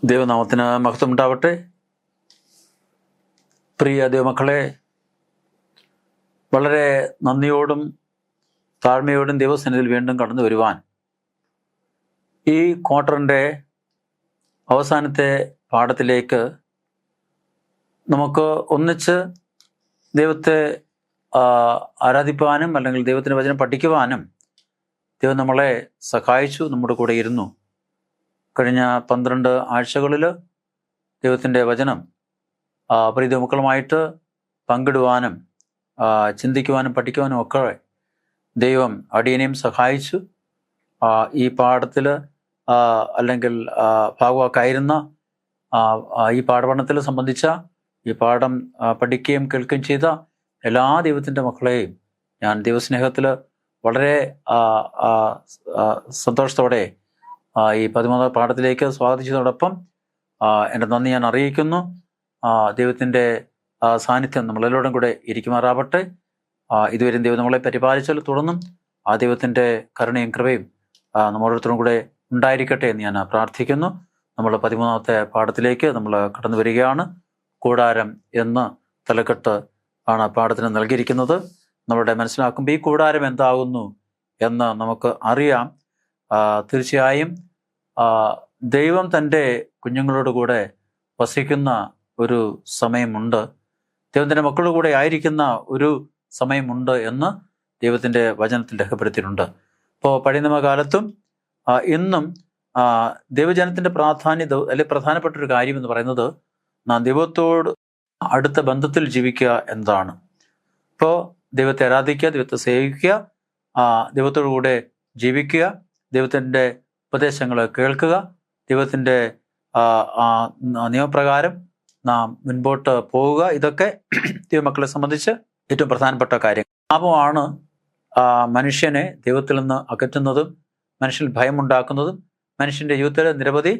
ദൈവനാമത്തിന് മഹത്വം ഉണ്ടാവട്ടെ. പ്രിയ ദൈവമക്കളെ, വളരെ നന്ദിയോടും താഴ്മയോടും ദൈവസന്നിധിയിൽ വീണ്ടും കടന്നു വരുവാൻ ഈ ക്വാർട്ടറിൻ്റെ അവസാനത്തെ പാഠത്തിലേക്ക് നമുക്ക് ഒന്നിച്ച് ദൈവത്തെ ആരാധിപ്പാനും അല്ലെങ്കിൽ ദൈവത്തിൻ്റെ വചനം പഠിക്കുവാനും ദൈവം നമ്മളെ സഹായിച്ചു, നമ്മുടെ കൂടെ ഇരുന്നു. കഴിഞ്ഞ 12 ആഴ്ചകളിൽ ദൈവത്തിൻ്റെ വചനം പ്രിയ മക്കളുമായിട്ട് പങ്കിടുവാനും ചിന്തിക്കുവാനും പഠിക്കുവാനും ഒക്കെ ദൈവം അടിയനെയും സഹായിച്ചു. ഈ പാഠത്തിൽ അല്ലെങ്കിൽ ഭാഗവാക്കായിരുന്ന ഈ പാഠപഠനത്തിൽ സംബന്ധിച്ച ഈ പാഠം പഠിക്കുകയും കേൾക്കുകയും ചെയ്ത എല്ലാ ദൈവത്തിൻ്റെ മക്കളെയും ഞാൻ ദൈവസ്നേഹത്തിൽ വളരെ സന്തോഷത്തോടെ ഈ 13ാം പാഠത്തിലേക്ക് സ്വാഗതിച്ചതോടൊപ്പം എൻ്റെ നന്ദി ഞാൻ അറിയിക്കുന്നു. ദൈവത്തിൻ്റെ സാന്നിധ്യം നമ്മളെല്ലാവരും കൂടെ ഇരിക്കുമാറാവട്ടെ. ഇതുവരെയും ദൈവം നമ്മളെ പരിപാലിച്ചാൽ തുടർന്നും ആ ദൈവത്തിൻ്റെ കരുണയും കൃപയും നമ്മളോരോരുത്തരും കൂടെ ഉണ്ടായിരിക്കട്ടെ എന്ന് ഞാൻ പ്രാർത്ഥിക്കുന്നു. നമ്മൾ 13ാമത്തെ പാഠത്തിലേക്ക് നമ്മൾ കടന്നു വരികയാണ്. കൂടാരം എന്ന തലക്കെട്ട് ആണ് പാഠത്തിന് നൽകിയിരിക്കുന്നത്. നമ്മളുടെ മനസ്സിലാക്കുമ്പോൾ ഈ കൂടാരം എന്താകുന്നു എന്ന് നമുക്ക് അറിയാം. തീർച്ചയായും ദൈവം തൻ്റെ കുഞ്ഞുങ്ങളോട് കൂടെ വസിക്കുന്ന ഒരു സമയമുണ്ട്, ദൈവത്തിൻ്റെ മക്കളുടെ കൂടെ ആയിരിക്കുന്ന ഒരു സമയമുണ്ട് എന്ന് ദൈവത്തിൻ്റെ വചനത്തിൽ രേഖപ്പെടുത്തിയിട്ടുണ്ട്. ഇപ്പോൾ പഴയ നിയമകാലത്തും ഇന്നും ദൈവജനത്തിൻ്റെ അല്ലെങ്കിൽ പ്രധാനപ്പെട്ട ഒരു കാര്യം എന്ന് പറയുന്നത് നാം ദൈവത്തോട് അടുത്ത ബന്ധത്തിൽ ജീവിക്കുക എന്നതാണ്. ഇപ്പോൾ ദൈവത്തെ ആരാധിക്കുക, ദൈവത്തെ സേവിക്കുക, ദൈവത്തോടു കൂടെ ജീവിക്കുക, ദൈവത്തിൻ്റെ ഉപദേശങ്ങൾ കേൾക്കുക, ദൈവത്തിൻ്റെ നിയമപ്രകാരം നാം മുൻപോട്ട് പോവുക. ഇതൊക്കെ ദൈവമക്കളെ സംബന്ധിച്ച് ഏറ്റവും പ്രധാനപ്പെട്ട കാര്യം. പാപമാണ് മനുഷ്യനെ ദൈവത്തിൽ നിന്ന് അകറ്റുന്നതും മനുഷ്യൽ ഭയമുണ്ടാക്കുന്നതും മനുഷ്യൻ്റെ ജീവിതത്തിലെ നിരവധി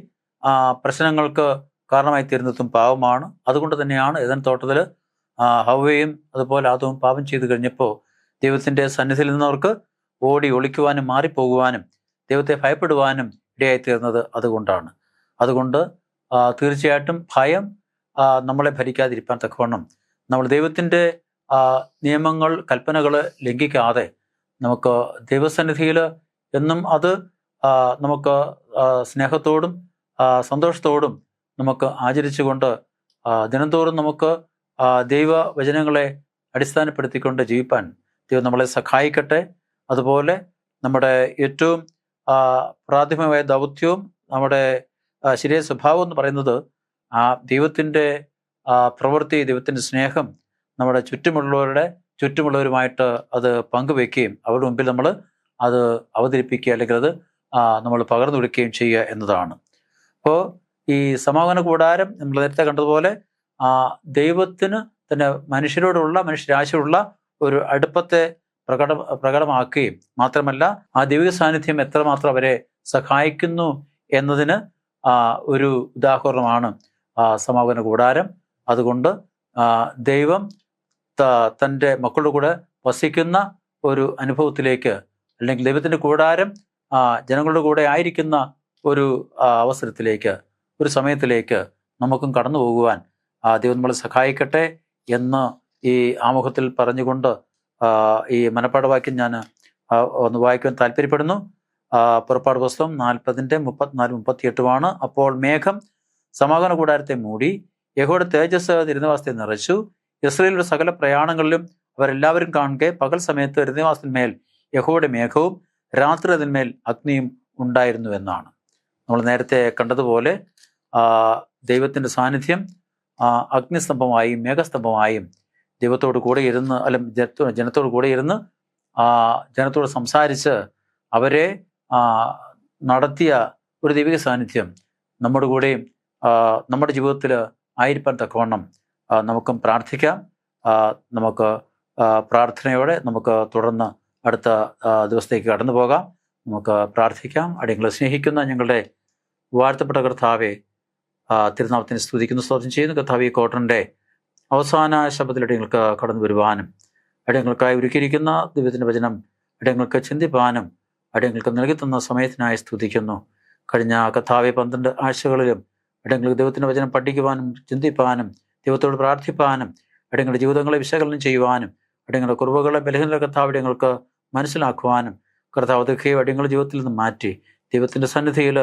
പ്രശ്നങ്ങൾക്ക് കാരണമായി തീരുന്നതും പാപമാണ്. അതുകൊണ്ട് തന്നെയാണ് ഏദൻ തോട്ടത്തിൽ ഹവ്വയും അതുപോലെ ആദവും പാപം ചെയ്തു കഴിഞ്ഞപ്പോൾ ദൈവത്തിൻ്റെ സന്നിധിയിൽ നിന്നവർക്ക് ഓടി ഒളിക്കുവാനും മാറിപ്പോകുവാനും ദൈവത്തെ ഭയപ്പെടുവാനും ഇടയായിത്തീർന്നത് അതുകൊണ്ടാണ്. അതുകൊണ്ട് തീർച്ചയായിട്ടും ഭയം നമ്മളെ ഭരിക്കാതിരിക്കാൻ തക്കവണ്ണം നമ്മൾ ദൈവത്തിൻ്റെ നിയമങ്ങൾ, കൽപ്പനകൾ ലംഘിക്കാതെ നമുക്ക് ദൈവസന്നിധിയിൽ എന്നും അത് നമുക്ക് സ്നേഹത്തോടും സന്തോഷത്തോടും നമുക്ക് ആചരിച്ചുകൊണ്ട് ദിനംതോറും നമുക്ക് ദൈവവചനങ്ങളെ അടിസ്ഥാനപ്പെടുത്തിക്കൊണ്ട് ജീവിപ്പാൻ ദൈവം നമ്മളെ സഹായിക്കട്ടെ. അതുപോലെ നമ്മുടെ ഏറ്റവും പ്രാഥമികമായ ദൗത്യവും നമ്മുടെ ശരിയായ സ്വഭാവം എന്ന് പറയുന്നത് ദൈവത്തിൻ്റെ പ്രവൃത്തി, ദൈവത്തിൻ്റെ സ്നേഹം നമ്മുടെ ചുറ്റുമുള്ളവരുമായിട്ട് അത് പങ്കുവെക്കുകയും അവരുടെ മുമ്പിൽ നമ്മൾ അത് അവതരിപ്പിക്കുക അല്ലെങ്കിൽ അത് നമ്മൾ പകർന്നു കൊടുക്കുകയും ചെയ്യുക എന്നതാണ്. അപ്പോൾ ഈ സമാഗമന കൂടാരം നമ്മൾ നേരത്തെ കണ്ടതുപോലെ ദൈവത്തിന് തന്നെ മനുഷ്യരാശിയോടുള്ള ഒരു അടുപ്പത്തെ പ്രകടമാക്കുകയും മാത്രമല്ല ആ ദൈവിക സാന്നിധ്യം എത്രമാത്രം അവരെ സഹായിക്കുന്നു എന്നതിന് ഒരു ഉദാഹരണമാണ് സമാഗമന കൂടാരം. അതുകൊണ്ട് ദൈവം തൻ്റെ മക്കളുടെ കൂടെ വസിക്കുന്ന ഒരു അനുഭവത്തിലേക്ക് അല്ലെങ്കിൽ ദൈവത്തിൻ്റെ കൂടാരം ജനങ്ങളുടെ കൂടെ ആയിരിക്കുന്ന ഒരു അവസരത്തിലേക്ക്, ഒരു സമയത്തിലേക്ക് നമുക്കും കടന്നു പോകുവാൻ ദൈവം നമ്മളെ സഹായിക്കട്ടെ എന്ന് ഈ ആമുഖത്തിൽ പറഞ്ഞുകൊണ്ട് ഈ മനപ്പാഠവാക്യം ഞാൻ ഒന്ന് വായിക്കുവാൻ താല്പര്യപ്പെടുന്നു. പുറപ്പാട് പുസ്തകം 40:34-38 അപ്പോൾ മേഘം സമാഗമന കൂടാരത്തെ മൂടി, യഹോവയുടെ തേജസ് തിരുനിവാസത്തെ നിറച്ചു. ഇസ്രായേലിന്റെ സകല പ്രയാണങ്ങളിലും അവരെല്ലാവരും കാണുകെ പകൽ സമയത്ത് തിരുനിവാസത്തിന്മേൽ യഹോവയുടെ മേഘവും രാത്രി അതിന്മേൽ അഗ്നിയും ഉണ്ടായിരുന്നു എന്നാണ്. നമ്മൾ നേരത്തെ കണ്ടതുപോലെ ദൈവത്തിൻ്റെ സാന്നിധ്യം അഗ്നിസ്തംഭമായും മേഘസ്തംഭമായും ദൈവത്തോട് കൂടെ ഇരുന്ന് ജനത്തോട് കൂടെ ഇരുന്ന് ജനത്തോട് സംസാരിച്ച് അവരെ നടത്തിയ ഒരു ദൈവിക സാന്നിധ്യം നമ്മുടെ കൂടെയും നമ്മുടെ ജീവിതത്തിൽ ആയിരിക്കാൻ തക്കവണ്ണം നമുക്കും പ്രാർത്ഥിക്കാം. നമുക്ക് പ്രാർത്ഥനയോടെ നമുക്ക് തുടർന്ന് അടുത്ത ദിവസത്തേക്ക് കടന്നു പോകാം. നമുക്ക് പ്രാർത്ഥിക്കാം. അടിയങ്ങളെ സ്നേഹിക്കുന്ന ഞങ്ങളുടെ വാഴ്ത്തപ്പെട്ട കർത്താവെ, തിരുനാമത്തിന് സ്തുതിക്കുന്നു, സ്തോത്രം ചെയ്യുന്നു. കർത്താവ്, ഈ ക്വാർട്ടറിൻ്റെ അവസാന ശബ്ദത്തിൽ അടിയങ്ങൾക്ക് കടന്നു വരുവാനും അടിയങ്ങൾക്കായി ഒരുക്കിയിരിക്കുന്ന ദൈവത്തിൻ്റെ വചനം അടിയങ്ങൾക്ക് ചിന്തിപ്പാനും അടിയങ്ങൾക്ക് നൽകി തന്ന സമയത്തിനായി സ്തുതിക്കുന്നു. കഴിഞ്ഞ കർത്താവെ 12 ആഴ്ചകളിലും ഇടങ്ങളിൽ ദൈവത്തിൻ്റെ വചനം പഠിക്കുവാനും ചിന്തിപ്പാനും ദൈവത്തോട് പ്രാർത്ഥിപ്പാനും ഇടങ്ങളുടെ ജീവിതങ്ങളെ വിശകലനം ചെയ്യുവാനും ഇടങ്ങളുടെ കുറവുകളെ ബലഹീനത കർത്താവ് ഇടങ്ങൾക്ക് മനസ്സിലാക്കുവാനും കർത്താവ് അതൊക്കെ ഇടങ്ങളുടെ ജീവിതത്തിൽ നിന്ന് മാറ്റി ദൈവത്തിൻ്റെ സന്നിധിയിൽ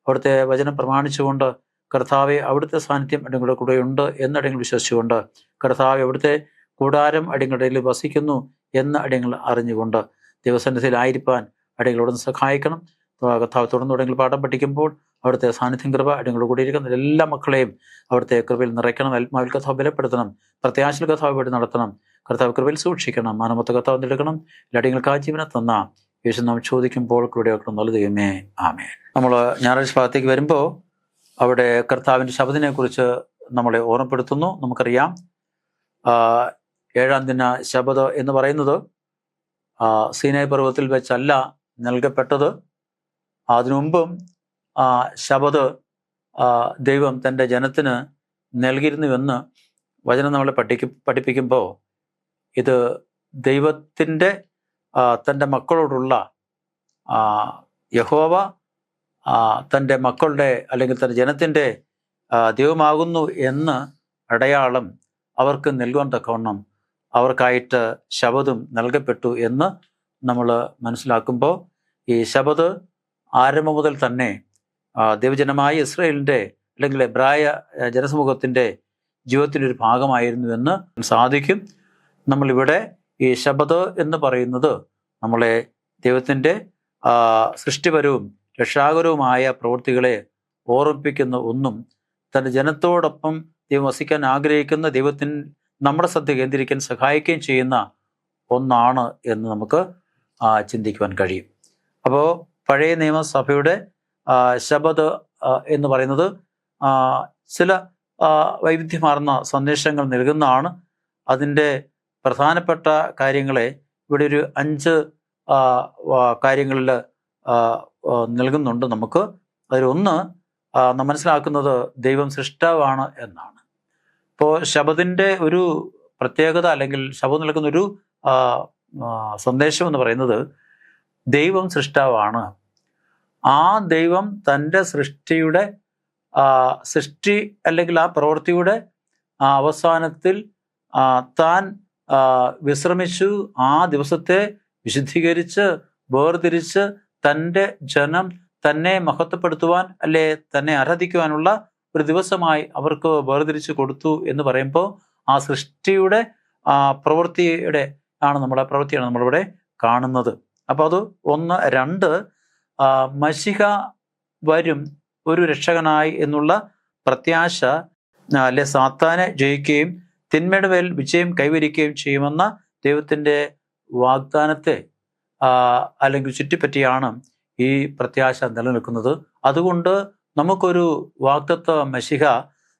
അവിടുത്തെ വചനം പ്രമാണിച്ചുകൊണ്ട് കർത്താവെ അവിടുത്തെ സാന്നിധ്യം അടിങ്ങളുടെ കൂടെ ഉണ്ട് എന്നടിയങ്ങൾ വിശ്വസിച്ചുകൊണ്ട് കർത്താവെ അവിടുത്തെ കൂടാരം അടിയങ്ങളുടെ ഇടയിൽ വസിക്കുന്നു എന്ന് അടിയങ്ങൾ അറിഞ്ഞുകൊണ്ട് ദൈവസന്നിധിയിലായിരിക്കാൻ അടിയങ്ങളോട് സഹായിക്കണം. കർത്താവ് തുടർന്ന് അടിയങ്ങൾ പാഠം പഠിക്കുമ്പോൾ അവിടുത്തെ സാന്നിധ്യം കൃപ അടിയങ്ങളുടെ കൂടെ ഇരിക്കുന്ന എല്ലാ മക്കളെയും അവിടുത്തെ കൃപയിൽ നിറയ്ക്കണം. ആത്മാവിൽ കർത്താവ് ബലപ്പെടുത്തണം. പ്രത്യാശയിൽ കർത്താവ് വേണ്ടി നടത്തണം. കർത്താവ് കൃപയിൽ സൂക്ഷിക്കണം. മാനമത്തെ കർത്താവ് നേടുക്കണം. അടിയങ്ങൾക്ക് ആ ജീവനെ തന്ന യേശു നാം ചോദിക്കുമ്പോൾ കൂടെയാക്കണം. നല്ല ദൈവമേ, ആമേൻ. നമ്മൾ ഞായറാഴ്ച ഭാഗത്തേക്ക് വരുമ്പോൾ അവിടെ കർത്താവിൻ്റെ ശബദിനെ കുറിച്ച് നമ്മളെ ഓർമ്മപ്പെടുത്തുന്നു. നമുക്കറിയാം, 7-ാം ദിന ശബദ് എന്ന് പറയുന്നത് സീനായ് പർവ്വതത്തിൽ വെച്ചല്ല നൽകപ്പെട്ടത്. അതിനു മുമ്പും ശബദ് ദൈവം തൻ്റെ ജനത്തിന് നൽകിയിരുന്നുവെന്ന് വചനം നമ്മളെ പഠിപ്പിക്കുമ്പോൾ ഇത് ദൈവത്തിൻ്റെ തൻ്റെ മക്കളോടുള്ള യഹോവ തൻ്റെ മക്കളുടെ അല്ലെങ്കിൽ തൻ്റെ ജനത്തിൻ്റെ ദൈവമാകുന്നു എന്ന് അടയാളം അവർക്ക് നൽകുവാൻ തക്കവണ്ണം അവർക്കായിട്ട് ശബദും നൽകപ്പെട്ടു എന്ന് നമ്മൾ മനസ്സിലാക്കുമ്പോൾ ഈ ശബദ് ആരംഭം മുതൽ തന്നെ ദൈവജനമായ ഇസ്രായേലിൻ്റെ അല്ലെങ്കിൽ എബ്രായ ജനസമൂഹത്തിൻ്റെ ജീവിതത്തിൻ്റെ ഒരു ഭാഗമായിരുന്നുവെന്ന് സാധിക്കും. നമ്മളിവിടെ ഈ ശബദ് എന്ന് പറയുന്നത് നമ്മളെ ദൈവത്തിൻ്റെ സൃഷ്ടിപരവും രക്ഷാകരവുമായ പ്രവൃത്തികളെ ഓർമ്മിപ്പിക്കുന്ന ഒന്നും തൻ്റെ ജനത്തോടൊപ്പം ദൈവം വസിക്കാൻ ആഗ്രഹിക്കുന്ന ദൈവത്തിന് നമ്മുടെ ശ്രദ്ധ കേന്ദ്രീകരിക്കാൻ സഹായിക്കുകയും ചെയ്യുന്ന ഒന്നാണ് എന്ന് നമുക്ക് ചിന്തിക്കുവാൻ കഴിയും. അപ്പോൾ പഴയ നിയമസഭയുടെ ശബദ് എന്ന് പറയുന്നത് ചില വൈവിധ്യമാർന്ന സന്ദേശങ്ങൾ നൽകുന്നതാണ്. അതിൻ്റെ പ്രധാനപ്പെട്ട കാര്യങ്ങളെ ഇവിടെ ഒരു 5 കാര്യങ്ങളിൽ നൽകുന്നുണ്ട് നമുക്ക്. അതിലൊന്ന് നാം മനസ്സിലാക്കുന്നത് ദൈവം സൃഷ്ടാവാണ് എന്നാണ്. ഇപ്പോൾ ശബദിൻ്റെ ഒരു പ്രത്യേകത അല്ലെങ്കിൽ ശബദ് നൽകുന്ന ഒരു സന്ദേശം എന്ന് പറയുന്നത് ദൈവം സൃഷ്ടാവാണ്. ആ ദൈവം തൻ്റെ സൃഷ്ടി അല്ലെങ്കിൽ ആ പ്രവൃത്തിയുടെ അവസാനത്തിൽ താൻ വിശ്രമിച്ചു. ആ ദിവസത്തെ വിശുദ്ധീകരിച്ച് വേർതിരിച്ച് തൻ്റെ ജനം തന്നെ മഹത്വപ്പെടുത്തുവാൻ അല്ലെ തന്നെ ആരാധിക്കുവാനുള്ള ഒരു ദിവസമായി അവർക്ക് വേർതിരിച്ച് കൊടുത്തു എന്ന് പറയുമ്പോൾ ആ സൃഷ്ടിയുടെ പ്രവൃത്തിയുടെ പ്രവൃത്തിയാണ് നമ്മളിവിടെ കാണുന്നത്. അപ്പോൾ അത് 1. 2, മശിഹ വരും ഒരു രക്ഷകനായി എന്നുള്ള പ്രത്യാശ അല്ലെ സാത്താനെ ജയിക്കുകയും തിന്മയുടെ മേൽ വിജയം കൈവരിക്കുകയും ചെയ്യുമെന്ന ദൈവത്തിൻ്റെ വാഗ്ദാനത്തെ അല്ലെങ്കിൽ ചുറ്റിപ്പറ്റിയാണ് ഈ പ്രത്യാശ നിലനിൽക്കുന്നത്. അതുകൊണ്ട് നമുക്കൊരു വാഗ്ദത്ത മശിഹ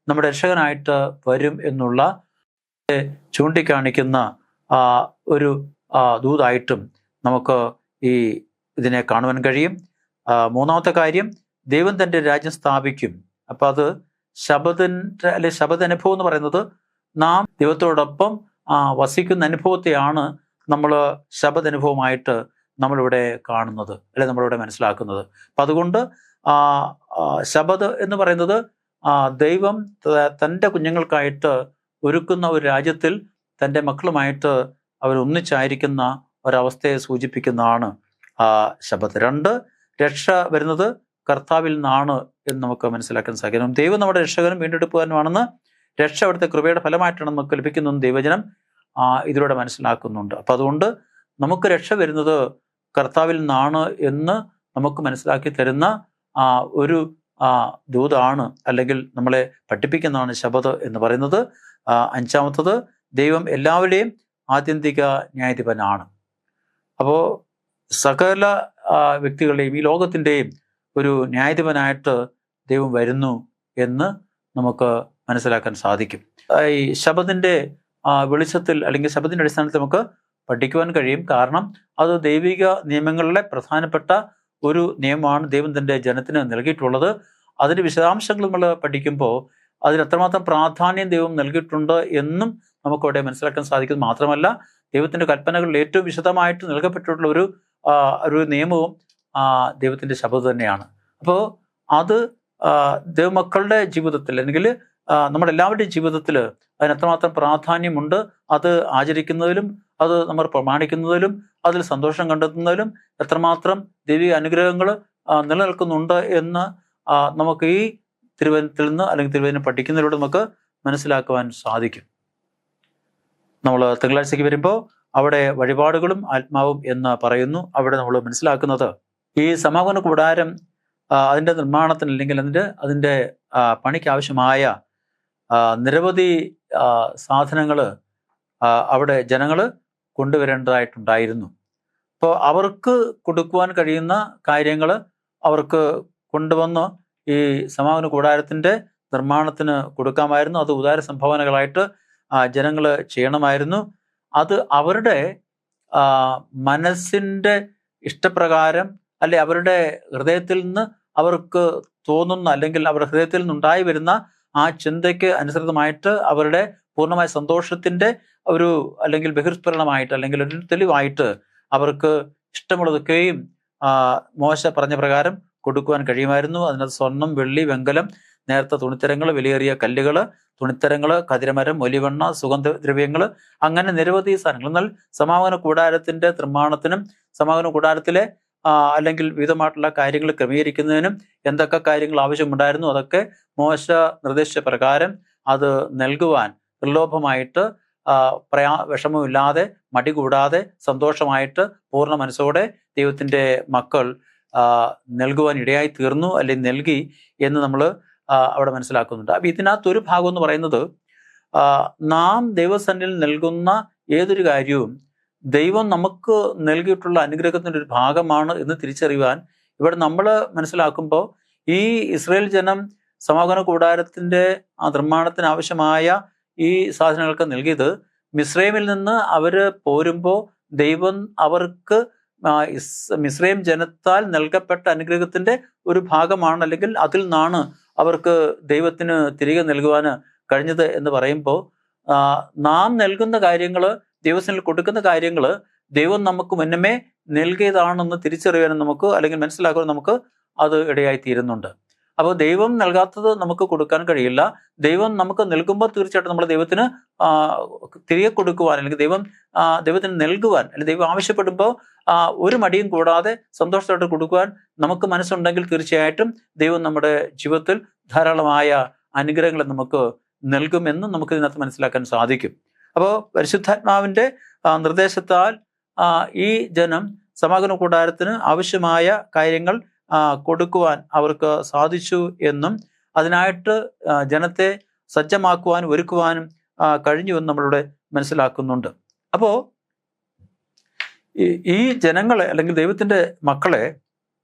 നമ്മുടെ രക്ഷകനായിട്ട് വരും എന്നുള്ള ചൂണ്ടിക്കാണിക്കുന്ന ഒരു ദൂതായിട്ടും നമുക്ക് ഇതിനെ കാണുവാൻ കഴിയും. 3-ാമത്തെ കാര്യം, ദൈവം തൻ്റെ രാജ്യം സ്ഥാപിക്കും. അപ്പം അത് ശബദിൻ്റെ അല്ലെ ശബദ് അനുഭവം എന്ന് പറയുന്നത് നാം ദൈവത്തോടൊപ്പം വസിക്കുന്ന അനുഭവത്തെയാണ് നമ്മൾ ശബദ് അനുഭവമായിട്ട് നമ്മളിവിടെ കാണുന്നത് അല്ലെ നമ്മളിവിടെ മനസ്സിലാക്കുന്നത്. അപ്പം അതുകൊണ്ട് ശബദ് എന്ന് പറയുന്നത് ദൈവം തൻ്റെ കുഞ്ഞുങ്ങൾക്കായിട്ട് ഒരുക്കുന്ന ഒരു രാജ്യത്തിൽ തൻ്റെ മക്കളുമായിട്ട് അവർ ഒന്നിച്ചായിരിക്കുന്ന ഒരവസ്ഥയെ സൂചിപ്പിക്കുന്നതാണ് ശബദ്. 2, രക്ഷ വരുന്നത് കർത്താവിൽ നിന്നാണ് എന്ന് നമുക്ക് മനസ്സിലാക്കാൻ സാധിക്കും. ദൈവം നമ്മുടെ രക്ഷകനും വീണ്ടെടുപ്പുകാരനുമാണെന്ന്, രക്ഷ അവിടുത്തെ കൃപയുടെ ഫലമായിട്ടാണ് നമുക്ക് ലഭിക്കുന്നതെന്ന് ദൈവജനം ഇതിലൂടെ മനസ്സിലാക്കുന്നുണ്ട്. അപ്പം അതുകൊണ്ട് നമുക്ക് രക്ഷ വരുന്നത് കർത്താവിൽ നിന്നാണ് എന്ന് നമുക്ക് മനസ്സിലാക്കി തരുന്ന ഒരു ദൂതാണ് അല്ലെങ്കിൽ നമ്മളെ പഠിപ്പിക്കുന്നതാണ് ശബദ് എന്ന് പറയുന്നത്. 5-ാമത്തത്, ദൈവം എല്ലാവരുടെയും ആത്യന്തിക ന്യായാധിപനാണ്. അപ്പോൾ സകല വ്യക്തികളുടെയും ഈ ലോകത്തിൻ്റെയും ഒരു ന്യായാധിപനായിട്ട് ദൈവം വരുന്നു എന്ന് നമുക്ക് മനസ്സിലാക്കാൻ സാധിക്കും. ഈ ശബദിൻ്റെ വെളിച്ചത്തിൽ അല്ലെങ്കിൽ ശബദിൻ്റെ അടിസ്ഥാനത്തിൽ നമുക്ക് പഠിക്കുവാൻ കഴിയും. കാരണം അത് ദൈവിക നിയമങ്ങളിലെ പ്രധാനപ്പെട്ട ഒരു നിയമമാണ് ദൈവം തൻ്റെ ജനത്തിന് നൽകിയിട്ടുള്ളത്. അതിൻ്റെ വിശദാംശങ്ങൾ നമ്മൾ പഠിക്കുമ്പോൾ അതിന് എത്രമാത്രം പ്രാധാന്യം ദൈവം നൽകിയിട്ടുണ്ട് എന്നും നമുക്കവിടെ മനസ്സിലാക്കാൻ സാധിക്കും. മാത്രമല്ല, ദൈവത്തിൻ്റെ കൽപ്പനകളിൽ ഏറ്റവും വിശദമായിട്ട് നൽകപ്പെട്ടിട്ടുള്ള ഒരു നിയമവും ദൈവത്തിൻ്റെ ശബദ് തന്നെയാണ്. അപ്പോൾ അത് ദൈവമക്കളുടെ ജീവിതത്തിൽ അല്ലെങ്കിൽ നമ്മുടെ എല്ലാവരുടെയും ജീവിതത്തിൽ അതിന് എത്രമാത്രം പ്രാധാന്യമുണ്ട്, അത് ആചരിക്കുന്നതിലും അത് നമ്മൾ പ്രമാണിക്കുന്നതിലും അതിൽ സന്തോഷം കണ്ടെത്തുന്നതിലും എത്രമാത്രം ദൈവിക അനുഗ്രഹങ്ങൾ നിലനിൽക്കുന്നുണ്ട് എന്ന് നമുക്ക് ഈ തിരുവചനത്തിൽ നിന്ന് അല്ലെങ്കിൽ തിരുവചനം പഠിക്കുന്നതിലൂടെ നമുക്ക് മനസ്സിലാക്കുവാൻ സാധിക്കും. നമ്മൾ തിങ്കളാഴ്ചയ്ക്ക് വരുമ്പോൾ അവിടെ വഴിപാടുകളും ആത്മാവും എന്ന് പറയുന്നു. അവിടെ നമ്മൾ മനസ്സിലാക്കുന്നത് ഈ സമാഗമന കൂടാരം അതിൻ്റെ നിർമ്മാണത്തിന് അല്ലെങ്കിൽ അതിൻ്റെ പണിക്ക് ആവശ്യമായ നിരവധി സാധനങ്ങൾ അവിടെ ജനങ്ങൾ കൊണ്ടുവരേണ്ടതായിട്ടുണ്ടായിരുന്നു. അപ്പോൾ അവർക്ക് കൊടുക്കുവാൻ കഴിയുന്ന കാര്യങ്ങൾ അവർക്ക് കൊണ്ടുവന്ന് ഈ സമാഗമന കൂടാരത്തിൻ്റെ നിർമ്മാണത്തിന് കൊടുക്കാമായിരുന്നു. അത് ഉദാര സംഭാവനകളായിട്ട് ജനങ്ങൾ ചെയ്യണമായിരുന്നു. അത് അവരുടെ മനസ്സിൻ്റെ ഇഷ്ടപ്രകാരം അല്ലെ അവരുടെ ഹൃദയത്തിൽ നിന്ന് അവർക്ക് തോന്നുന്ന അല്ലെങ്കിൽ അവരുടെ ഹൃദയത്തിൽ നിന്നുണ്ടായി വരുന്ന ആ ചിന്തയ്ക്ക് അനുസൃതമായിട്ട് അവരുടെ പൂർണ്ണമായ സന്തോഷത്തിൻ്റെ ഒരു അല്ലെങ്കിൽ ബഹിർസ്ഫുരണമായിട്ട് അല്ലെങ്കിൽ ഒരു തെളിവായിട്ട് അവർക്ക് ഇഷ്ടമുള്ളതൊക്കെയും മോശ പറഞ്ഞ പ്രകാരം കൊടുക്കുവാൻ കഴിയുമായിരുന്നു. അതിനകത്ത് സ്വർണം, വെള്ളി, വെങ്കലം, നേർത്ത തുണിത്തരങ്ങൾ, വിലയേറിയ കല്ലുകൾ, തുണിത്തരങ്ങൾ, കതിരമരം, ഒലിവെണ്ണ, സുഗന്ധദ്രവ്യങ്ങൾ, അങ്ങനെ നിരവധി സാധനങ്ങൾ. എന്നാൽ സമാഗമന കൂടാരത്തിൻ്റെ നിർമ്മാണത്തിനും സമാഗമന കൂടാരത്തിലെ അല്ലെങ്കിൽ വിവിധമായിട്ടുള്ള കാര്യങ്ങൾ ക്രമീകരിക്കുന്നതിനും എന്തൊക്കെ കാര്യങ്ങൾ ആവശ്യമുണ്ടായിരുന്നു അതൊക്കെ മോശ നിർദ്ദേശിച്ച പ്രകാരം അത് നൽകുവാൻ നിർലോഭമായിട്ട് വിഷമമില്ലാതെ മടി കൂടാതെ സന്തോഷമായിട്ട് പൂർണ്ണ മനസ്സോടെ ദൈവത്തിൻ്റെ മക്കൾ നൽകുവാൻ ഇടയായി തീർന്നു അല്ലെങ്കിൽ നൽകി എന്ന് നമ്മൾ അവിടെ മനസ്സിലാക്കുന്നുണ്ട്. അപ്പം ഇതിനകത്തൊരു ഭാഗം എന്ന് പറയുന്നത് നാം ദൈവസന്നിധിയിൽ നൽകുന്ന ഏതൊരു കാര്യവും ദൈവം നമുക്ക് നൽകിയിട്ടുള്ള അനുഗ്രഹത്തിൻ്റെ ഒരു ഭാഗമാണ് എന്ന് തിരിച്ചറിയുവാൻ ഇവിടെ നമ്മൾ മനസ്സിലാക്കുമ്പോൾ ഈ ഇസ്രായേൽ ജനം സമാഗമന കൂടാരത്തിൻ്റെ നിർമ്മാണത്തിന് ആവശ്യമായ ഈ സാധനങ്ങൾക്ക് നൽകിയത് മിസ്രൈമിൽ നിന്ന് അവർ പോരുമ്പോൾ ദൈവം അവർക്ക് മിസ്രൈം ജനത്താൽ നൽകപ്പെട്ട അനുഗ്രഹത്തിൻ്റെ ഒരു ഭാഗമാണ്, അല്ലെങ്കിൽ അതിൽ നിന്നാണ് അവർക്ക് ദൈവത്തിന് തിരികെ നൽകുവാൻ കഴിഞ്ഞത് എന്ന് പറയുമ്പോൾ നാം നൽകുന്ന കാര്യങ്ങൾ, ദൈവത്തിന് കൊടുക്കുന്ന കാര്യങ്ങൾ ദൈവം നമുക്ക് മുന്നമേ നൽകിയതാണെന്ന് തിരിച്ചറിയാനും നമുക്ക് അല്ലെങ്കിൽ മനസ്സിലാക്കുവാൻ നമുക്ക് അത് ഇടയായി തീരുന്നുണ്ട്. അപ്പോൾ ദൈവം നൽകാത്തത് നമുക്ക് കൊടുക്കാൻ കഴിയില്ല. ദൈവം നമുക്ക് നൽകുമ്പോൾ തീർച്ചയായിട്ടും നമ്മൾ ദൈവത്തിന് തിരികെ കൊടുക്കുവാൻ അല്ലെങ്കിൽ ദൈവത്തിന് നൽകുവാൻ അല്ലെങ്കിൽ ദൈവം ആവശ്യപ്പെടുമ്പോൾ ഒരു മടിയും കൂടാതെ സന്തോഷത്തോടെ കൊടുക്കുവാൻ നമുക്ക് മനസ്സുണ്ടെങ്കിൽ തീർച്ചയായിട്ടും ദൈവം നമ്മുടെ ജീവിതത്തിൽ ധാരാളമായ അനുഗ്രഹങ്ങൾ നമുക്ക് നൽകുമെന്ന് നമുക്ക് ഇതിനകത്ത് മനസ്സിലാക്കാൻ സാധിക്കും. അപ്പോൾ പരിശുദ്ധാത്മാവിൻ്റെ നിർദ്ദേശത്താൽ ഈ ജനം സമാഗമന കൂടാരത്തിന് ആവശ്യമായ കാര്യങ്ങൾ കൊടുക്കുവാൻ അവർക്ക് സാധിച്ചു എന്നും അതിനായിട്ട് ജനത്തെ സജ്ജമാക്കുവാനും ഒരുക്കുവാനും കഴിഞ്ഞുവെന്ന് നമ്മളിവിടെ മനസ്സിലാക്കുന്നുണ്ട്. അപ്പോൾ ഈ ജനങ്ങളെ അല്ലെങ്കിൽ ദൈവത്തിൻ്റെ മക്കളെ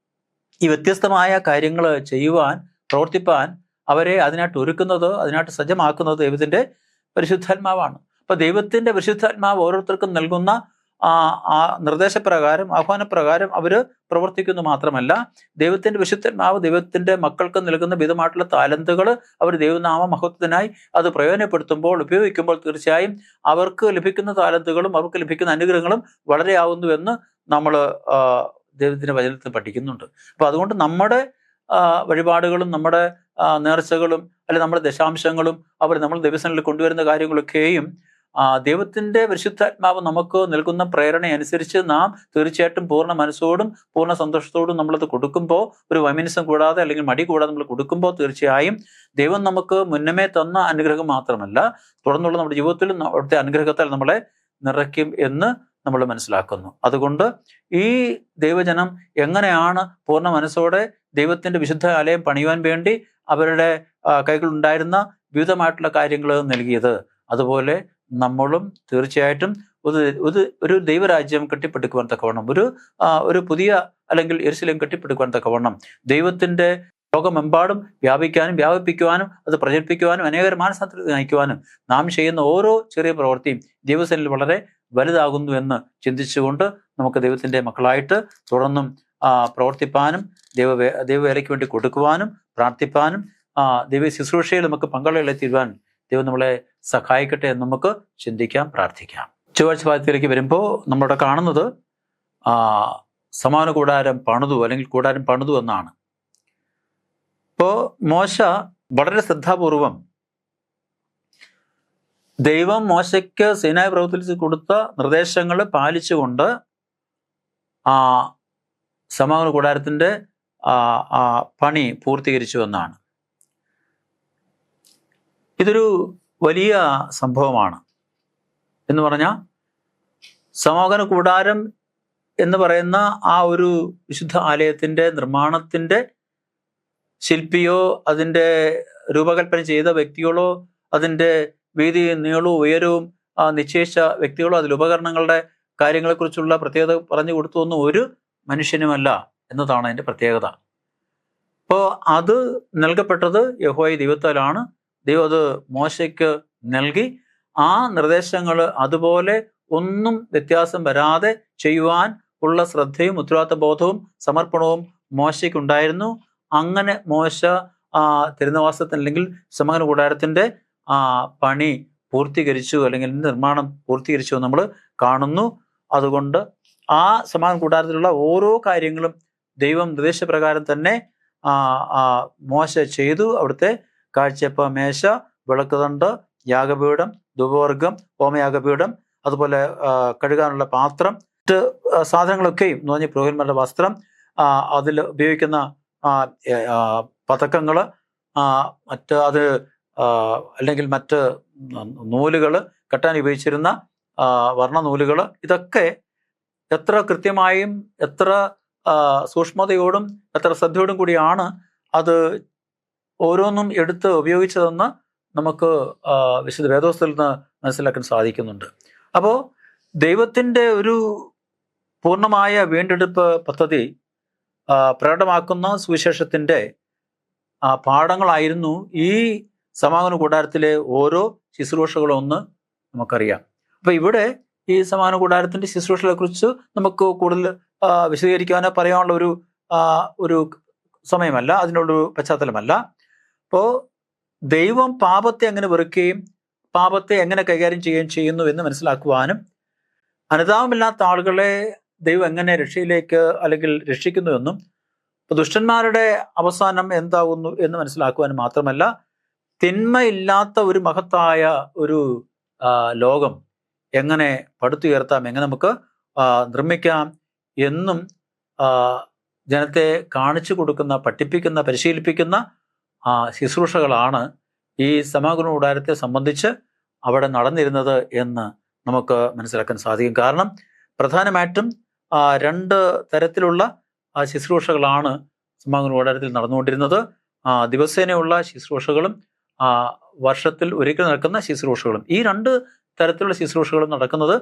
ഈ വ്യത്യസ്തമായ കാര്യങ്ങൾ ചെയ്യുവാൻ പ്രവർത്തിപ്പാൻ അവരെ അതിനായിട്ട് ഒരുക്കുന്നത്, അതിനായിട്ട് സജ്ജമാക്കുന്നത് ദൈവത്തിൻ്റെ പരിശുദ്ധാത്മാവാണ്. അപ്പോൾ ദൈവത്തിൻ്റെ പരിശുദ്ധാത്മാവ് ഓരോരുത്തർക്കും നൽകുന്ന ആ നിർദ്ദേശപ്രകാരം ആഹ്വാനപ്രകാരം അവർ പ്രവർത്തിക്കുന്നു മാത്രമല്ല, ദൈവത്തിൻ്റെ വിശുദ്ധാത്മാവ് ദൈവത്തിൻ്റെ മക്കൾക്ക് നൽകുന്ന വിധമായിട്ടുള്ള താലന്തുകൾ അവർ ദൈവനാമ മഹത്വത്തിനായി അത് പ്രയോജനപ്പെടുത്തുമ്പോൾ ഉപയോഗിക്കുമ്പോൾ തീർച്ചയായും അവർക്ക് ലഭിക്കുന്ന താലന്തുകളും അവർക്ക് ലഭിക്കുന്ന അനുഗ്രഹങ്ങളും വളരെയാവുന്നുവെന്ന് നമ്മൾ ദൈവത്തിൻ്റെ വചനത്തിൽ പഠിക്കുന്നുണ്ട്. അപ്പോൾ അതുകൊണ്ട് നമ്മുടെ വഴിപാടുകളും നമ്മുടെ നേർച്ചകളും അല്ലെങ്കിൽ നമ്മുടെ ദശാംശങ്ങളും നമ്മൾ ദൈവസന്നിധിയിൽ കൊണ്ടുവരുന്ന കാര്യങ്ങളൊക്കെയും ദൈവത്തിൻ്റെ പരിശുദ്ധാത്മാവ് നമുക്ക് നൽകുന്ന പ്രേരണ അനുസരിച്ച് നാം തീർച്ചയായിട്ടും പൂർണ്ണ മനസ്സോടും പൂർണ്ണ സന്തോഷത്തോടും നമ്മളത് കൊടുക്കുമ്പോൾ, ഒരു വൈമനസ്യം കൂടാതെ അല്ലെങ്കിൽ മടി കൂടാതെ നമ്മൾ കൊടുക്കുമ്പോൾ തീർച്ചയായും ദൈവം നമുക്ക് മുന്നമേ തന്ന അനുഗ്രഹം മാത്രമല്ല തുടർന്നുള്ള നമ്മുടെ ജീവിതത്തിൽ അവിടുത്തെ അനുഗ്രഹത്താൽ നമ്മളെ നിറയ്ക്കും എന്ന് നമ്മൾ മനസ്സിലാക്കുന്നു. അതുകൊണ്ട് ഈ ദൈവജനം എങ്ങനെയാണ് പൂർണ്ണ മനസ്സോടെ ദൈവത്തിൻ്റെ വിശുദ്ധ ആലയം പണിയുവാൻ വേണ്ടി അവരുടെ കൈകളുണ്ടായിരുന്ന വിവിധമായിട്ടുള്ള കാര്യങ്ങൾ നൽകിയത്, അതുപോലെ നമ്മളും തീർച്ചയായിട്ടും ഒരു ദൈവരാജ്യം കെട്ടിപ്പടുക്കുവാൻ തക്കവണ്ണം ഒരു പുതിയ അല്ലെങ്കിൽ യെരുശലേം കെട്ടിപ്പടുക്കുവാൻ തക്കവണ്ണം ദൈവത്തിൻ്റെ ലോകമെമ്പാടും വ്യാപിപ്പിക്കുവാനും അത് പ്രചരിപ്പിക്കുവാനും അനേകർ മാനസാന്തരത്തിൽ നയിക്കുവാനും നാം ചെയ്യുന്ന ഓരോ ചെറിയ പ്രവൃത്തിയും ദൈവസന്നിധിയിൽ വളരെ വലുതാകുന്നു എന്ന് ചിന്തിച്ചുകൊണ്ട് നമുക്ക് ദൈവത്തിൻ്റെ മക്കളായിട്ട് തുടർന്നും പ്രവർത്തിപ്പാനും ദൈവവേലയ്ക്ക് വേണ്ടി കൊടുക്കുവാനും പ്രാർത്ഥിപ്പാനും ദൈവ ശുശ്രൂഷയിൽ നമുക്ക് പങ്കാളികളെ തീരുവാൻ ദൈവം നമ്മളെ സഹായിക്കട്ടെ എന്ന് നമുക്ക് ചിന്തിക്കാം, പ്രാർത്ഥിക്കാം. ചൊവ്വാഴ്ച ഭാഗത്തിലേക്ക് വരുമ്പോൾ നമ്മളിവിടെ കാണുന്നത് സമാഗമന കൂടാരം പണിതു അല്ലെങ്കിൽ കൂടാരം പണിതു എന്നാണ്. ഇപ്പോൾ മോശ വളരെ ശ്രദ്ധാപൂർവം ദൈവം മോശയ്ക്ക് സീനായി പർവ്വതത്തിൽ കൊടുത്ത നിർദ്ദേശങ്ങൾ പാലിച്ചുകൊണ്ട് ആ സമാഗമന കൂടാരത്തിൻ്റെ പണി പൂർത്തീകരിച്ചു എന്നാണ്. ഇതൊരു വലിയ സംഭവമാണ്. എന്ന് പറഞ്ഞാൽ സമാഗമന കൂടാരം എന്ന് പറയുന്ന ആ ഒരു വിശുദ്ധ ആലയത്തിൻ്റെ നിർമ്മാണത്തിൻ്റെ ശില്പിയോ അതിൻ്റെ രൂപകൽപ്പന ചെയ്ത വ്യക്തികളോ അതിൻ്റെ വീതി നീളവും ഉയരവും നിശ്ചയിച്ച വ്യക്തികളോ അതിൽ ഉപകരണങ്ങളുടെ കാര്യങ്ങളെക്കുറിച്ചുള്ള പ്രത്യേകത പറഞ്ഞു കൊടുത്തൊന്നും ഒരു മനുഷ്യനുമല്ല എന്നതാണ് അതിൻ്റെ പ്രത്യേകത. അപ്പോൾ അത് നൽകപ്പെട്ടത് യഹോവ ദൈവത്താലാണ്. ദൈവം അത് മോശയ്ക്ക് നൽകി. ആ നിർദ്ദേശങ്ങൾ അതുപോലെ ഒന്നും വ്യത്യാസം വരാതെ ചെയ്യുവാൻ ഉള്ള ശ്രദ്ധയും ഉത്തരവാദിത്ത ബോധവും സമർപ്പണവും മോശയ്ക്കുണ്ടായിരുന്നു. അങ്ങനെ മോശ തിരുനിവാസത്തിന് അല്ലെങ്കിൽ സമാഗമന കൂടാരത്തിൻ്റെ പണി പൂർത്തീകരിച്ചു, അല്ലെങ്കിൽ നിർമ്മാണം പൂർത്തീകരിച്ചു നമ്മൾ കാണുന്നു. അതുകൊണ്ട് ആ സമാഗമന കൂടാരത്തിലുള്ള ഓരോ കാര്യങ്ങളും ദൈവം നിർദ്ദേശപ്രകാരം തന്നെ മോശ ചെയ്തു. അവിടുത്തെ കാഴ്ചയപ്പ മേശ, വിളക്കുതണ്ട്, യാഗപീഠം, ധൂപവർഗം, ഹോമയാഗപീഠം, അതുപോലെ കഴുകാനുള്ള പാത്രം, മറ്റ് സാധനങ്ങളൊക്കെയും എന്ന് പറഞ്ഞാൽ പുരോഹിതന്മാരുടെ വസ്ത്രം, അതിൽ ഉപയോഗിക്കുന്ന പതക്കങ്ങൾ, മറ്റ് അത് അല്ലെങ്കിൽ മറ്റ് നൂലുകൾ, കെട്ടാൻ ഉപയോഗിച്ചിരുന്ന വർണ്ണനൂലുകൾ, ഇതൊക്കെ എത്ര കൃത്യമായും എത്ര സൂക്ഷ്മതയോടും എത്ര ശ്രദ്ധയോടും കൂടിയാണ് അത് ഓരോന്നും എടുത്ത് ഉപയോഗിച്ചതെന്ന് നമുക്ക് വിശുദ്ധ വേദോസ്തത്തിൽ നിന്ന് മനസ്സിലാക്കാൻ സാധിക്കുന്നുണ്ട്. അപ്പോൾ ദൈവത്തിൻ്റെ ഒരു പൂർണ്ണമായ വീണ്ടെടുപ്പ് പദ്ധതി പ്രകടമാക്കുന്ന സുവിശേഷത്തിൻ്റെ പാഠങ്ങളായിരുന്നു ഈ സമാഗമന കൂടാരത്തിലെ ഓരോ ശുശ്രൂഷകളൊന്ന് നമുക്കറിയാം. അപ്പോൾ ഇവിടെ ഈ സമാഗമന കൂടാരത്തിൻ്റെ ശുശ്രൂഷകളെ കുറിച്ച് നമുക്ക് കൂടുതൽ വിശദീകരിക്കാനോ പറയാനുള്ള ഒരു സമയമല്ല, അതിനുള്ളൊരു പശ്ചാത്തലമല്ല. അപ്പോൾ ദൈവം പാപത്തെ എങ്ങനെ വെറുക്കുകയും പാപത്തെ എങ്ങനെ കൈകാര്യം ചെയ്യുകയും ചെയ്യുന്നു എന്ന് മനസ്സിലാക്കുവാനും അനുതാപമില്ലാത്ത ആളുകളെ ദൈവം എങ്ങനെ രക്ഷയിലേക്ക് അല്ലെങ്കിൽ രക്ഷിക്കുന്നു എന്നും ദുഷ്ടന്മാരുടെ അവസാനം എന്താകുന്നു എന്ന് മനസ്സിലാക്കുവാനും മാത്രമല്ല, തിന്മയില്ലാത്ത ഒരു മഹത്തായ ഒരു ലോകം എങ്ങനെ പടുത്തുയർത്താം, എങ്ങനെ നമുക്ക് നിർമ്മിക്കാം എന്നും ജനത്തെ കാണിച്ചു കൊടുക്കുന്ന, പഠിപ്പിക്കുന്ന, പരിശീലിപ്പിക്കുന്ന ശുശ്രൂഷകളാണ് ഈ സമാഗമന കൂടാരത്തെ സംബന്ധിച്ച് അവിടെ നടന്നിരുന്നത് എന്ന് നമുക്ക് മനസ്സിലാക്കാൻ സാധിക്കും. കാരണം പ്രധാനമായിട്ടും രണ്ട് തരത്തിലുള്ള ശുശ്രൂഷകളാണ് സമാഗമന കൂടാരത്തിൽ നടന്നുകൊണ്ടിരുന്നത്. ദിവസേനയുള്ള ശുശ്രൂഷകളും വർഷത്തിൽ ഒരിക്കൽ നടക്കുന്ന ശുശ്രൂഷകളും. ഈ രണ്ട് തരത്തിലുള്ള ശുശ്രൂഷകളും നടക്കുന്നത്